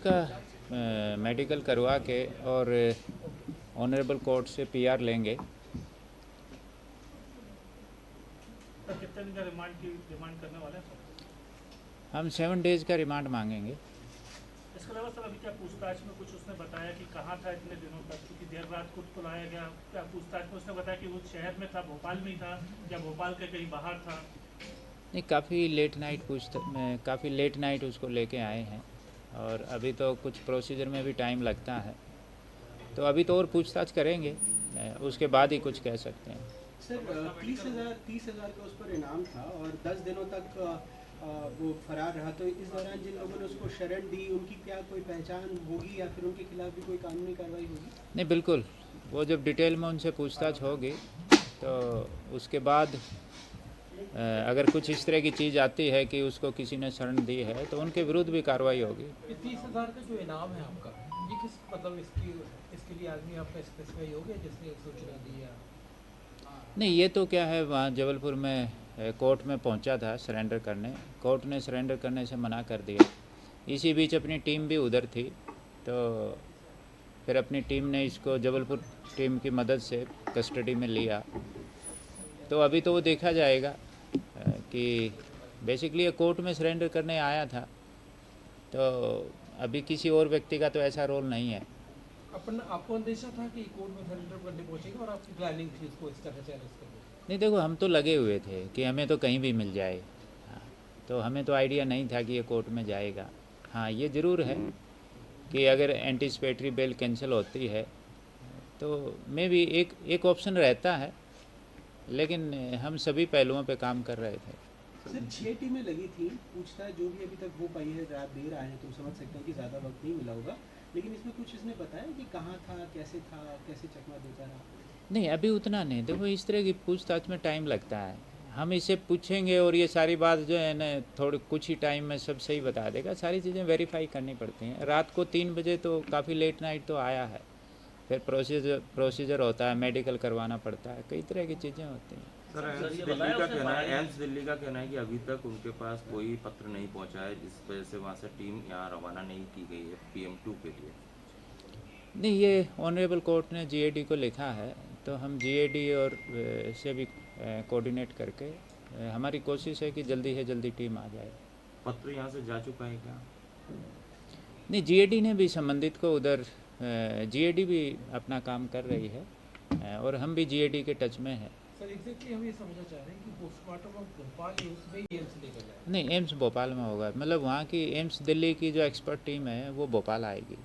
का मेडिकल करवा के और ऑनरेबल कोर्ट से पीआर लेंगे। सर कितने दिन का रिमांड करने वाले हैं सर? हम 7 डेज़ का रिमांड मांगेंगे। इसके अलावा सर अभी क्या पूछताछ में कुछ उसने बताया कि कहाँ था इतने दिनों तक, क्योंकि देर रात खुद को लाया गया, क्या पूछताछ में उसने बताया कि वो शहर में था, भोपाल में ही था या भोपाल के कहीं बाहर था? नहीं, काफ़ी लेट नाइट उसको लेके आए हैं और अभी तो कुछ प्रोसीजर में भी टाइम लगता है, तो अभी तो और पूछताछ करेंगे, उसके बाद ही कुछ कह सकते हैं। सर 30,000 का उस पर इनाम था और 10 दिनों तक वो फरार रहा, तो इस दौरान जिन लोगों ने उसको शरण दी उनकी क्या कोई पहचान होगी या फिर उनके खिलाफ भी कोई कानूनी कार्रवाई होगी? नहीं, बिल्कुल, वो जब डिटेल में उनसे पूछताछ होगी तो उसके बाद अगर कुछ इस तरह की चीज़ आती है कि उसको किसी ने शरण दी है तो उनके विरुद्ध भी कार्रवाई होगी। 30,000 का जो इनाम है आपका, ये किस मतलब इसके लिए आदमी आपका स्पेसिफाई हो गया जिसने सूचना दी है? नहीं, ये तो क्या है, वहाँ जबलपुर में कोर्ट में पहुंचा था सरेंडर करने, कोर्ट ने सरेंडर करने से मना कर दिया। इसी बीच अपनी टीम भी उधर थी, तो फिर अपनी टीम ने इसको जबलपुर टीम की मदद से कस्टडी में लिया। तो अभी तो वो देखा जाएगा कि बेसिकली ये कोर्ट में सरेंडर करने आया था, तो अभी किसी और व्यक्ति का तो ऐसा रोल नहीं है। आपको अंदेशा था कि कोर्ट में सरेंडर करने पहुंचेगा और आपकी प्लानिंग थी इसको इस तरह से अरेस्ट करने? नहीं, देखो, हम तो लगे हुए थे कि हमें तो कहीं भी मिल जाए। हाँ, तो हमें तो आइडिया नहीं था कि ये कोर्ट में जाएगा। हाँ, ये ज़रूर है कि अगर एंटीसिपेटरी बेल कैंसिल होती है तो मे भी एक ऑप्शन रहता है, लेकिन हम सभी पहलुओं पे काम कर रहे थे। सर 6 टीमें लगी थी, पूछताछ जो भी अभी तक हो पाई है, रात देर आए हैं तो समझ सकते हैं कि ज़्यादा वक्त नहीं मिला होगा, लेकिन इसमें कुछ इसने बताया कि कहाँ था, कैसे चकमा देता रहा? नहीं, अभी उतना नहीं। देखो, इस तरह की पूछताछ में टाइम लगता है। हम इसे पूछेंगे और ये सारी बात जो है ना थोड़े कुछ ही टाइम में सब सही बता देगा। सारी चीज़ें वेरीफाई करनी पड़ती हैं। रात को 3 बजे तो काफ़ी लेट नाइट तो आया है, फिर प्रोसीजर होता है, मेडिकल करवाना पड़ता है, कई तरह की चीज़ें होती हैं। सर एम्स दिल्ली का कहना है कि अभी तक उनके पास कोई पत्र नहीं पहुंचा है, जिस वजह से वहाँ से टीम यहाँ रवाना नहीं की गई है PM2 के लिए। नहीं, ये ऑनरेबल कोर्ट ने GAD को लिखा है, तो हम GAD और से भी कोऑर्डिनेट करके हमारी कोशिश है कि जल्दी से जल्दी टीम आ जाए। पत्र यहाँ से जा चुका है क्या? नहीं, GAD ने भी संबंधित को उधर, GAD भी अपना काम कर रही है और हम भी GAD के टच में हैं। सर एग्जैक्टली हम ये समझना चाह रहे हैं कि पोस्टमार्टम ऑफ भोपाल एम्स में ही एम्स लेकर जाए? नहीं, एम्स भोपाल में होगा, मतलब वहाँ की एम्स दिल्ली की जो एक्सपर्ट टीम है वो भोपाल आएगी।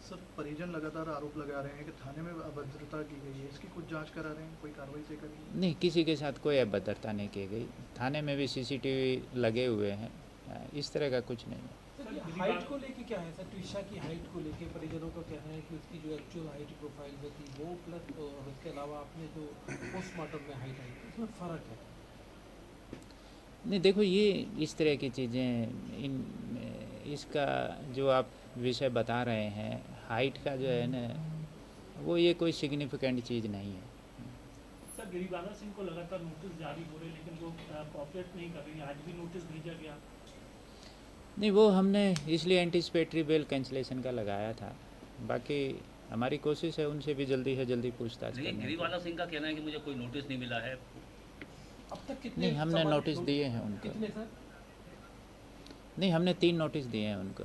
सर परिजन लगातार आरोप लगा रहे हैं कि थाने में अभद्रता की गई है, इसकी कुछ जांच करा रहे हैं, कोई कार्रवाई तय करेंगे? नहीं, किसी के साथ कोई अभद्रता नहीं की गई। थाने में भी CCTV लगे हुए हैं, इस तरह का कुछ नहीं है। सर हाइट को लेके क्या है सर? ट्विशा की हाइट को लेके परिजनों का कहना है कि उसकी जो एक्चुअल हाइट प्रोफाइल में थी वो प्लस और उसके अलावा आपने जो पोस्टमार्टम में हाइट आई उसमें फ़र्क है। नहीं, देखो, ये इस तरह की चीज़ें इसका जो आप विषय बता रहे हैं हाइट का जो है ना, वो ये कोई सिग्निफिकेंट चीज़ नहीं है। सर गिरिबाला सिंह को लगातार नोटिस जारी हो रहे, लेकिन वो कोऑपरेट नहीं कर रही है। आज भी नोटिस भेजा गया? नहीं, वो हमने इसलिए एंटीसिपेटरी बेल कैंसिलेशन का लगाया था। बाकी हमारी कोशिश है उनसे भी जल्दी से जल्दी पूछताछ करने की। गिरिबाला सिंह का कहना है कि मुझे कोई नोटिस नहीं मिला है। अब तक कितने? नहीं, हमने नोटिस दिए हैं उनको। कितने सर? नहीं, हमने 3 नोटिस दिए हैं उनको।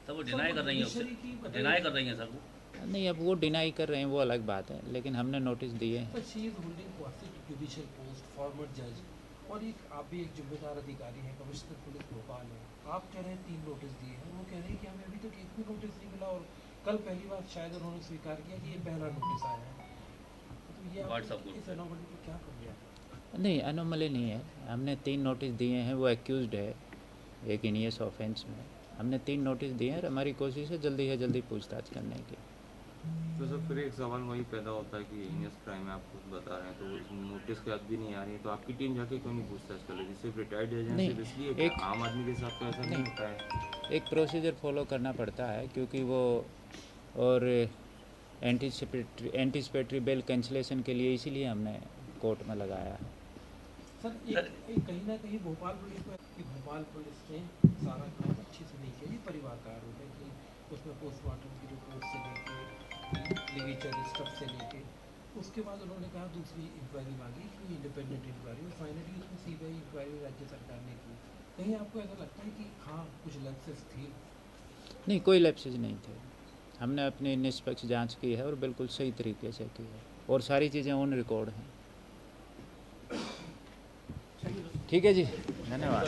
सर वो डिनाई कर रही हैं, डिनाई कर रही हैं सर वो। नहीं, अब वो डिनाई कर रहे हैं वो अलग बात है, लेकिन हमने नोटिस दिए हैं। Sir she is holding quasi judicial post, farmer जज, और एक आप भी एक जिम्मेदार अधिकारी हैं, कमिश्नर पुलिस भोपाल है। आप कह रहे हैं 3 नोटिस दिए हैं, वो कह रहे हैं कि हमें अभी तक एक भी नोटिस नहीं मिला और कल पहली बार शायद उन्होंने स्वीकार किया कि ये पहला नोटिस आया है। तो ये आप इस एनोमली को क्या कर दिया? नहीं, एनोमली नहीं है। हमने 3 नोटिस दिए हैं, वो एक्यूज्ड है एक इनियस ऑफेंस में। हमने 3 नोटिस दिए हैं और हमारी कोशिश है जल्दी से जल्दी पूछताछ करने की। तो सर फिर एक सवाल वही पैदा होता है कि इनियस क्राइम आप खुद बता रहे हैं, तो नोटिस के बाद भी नहीं आ रही है, तो आपकी टीम जाके क्यों नहीं पूछताछ कर लेती? सिर्फ रिटायर्ड जज हैं सिर्फ इसलिए? एक आम आदमी के साथ तो ऐसा नहीं होता है। एक प्रोसीजर फॉलो करना पड़ता है, क्योंकि वो और एंटीसिपेटरी बेल कैंसिलेशन के लिए इसीलिए हमने कोर्ट में लगाया है। सर एक कहीं ना कहीं भोपाल पुलिस ने सारा काम अच्छे से नहीं किया। ये परिवार का आरोप है कि पोस्टमार्टम की रिपोर्ट से लेके लिगेचर स्टफ से लेके उसके बाद उन्होंने कहा दूसरी इंक्वायरी मांगी कि इंडिपेंडेंट इंक्वायरी, और फाइनली उसमें सीबीआई इंक्वायरी राज्य सरकार ने की। कहीं आपको ऐसा लगता है कि हाँ कुछ लैप्सेस थी? नहीं, कोई लैप्सेज नहीं थे। हमने अपनी निष्पक्ष जांच की है और बिल्कुल सही तरीके से की है और सारी चीज़ें ऑन रिकॉर्ड हैं। ठीक है जी, धन्यवाद।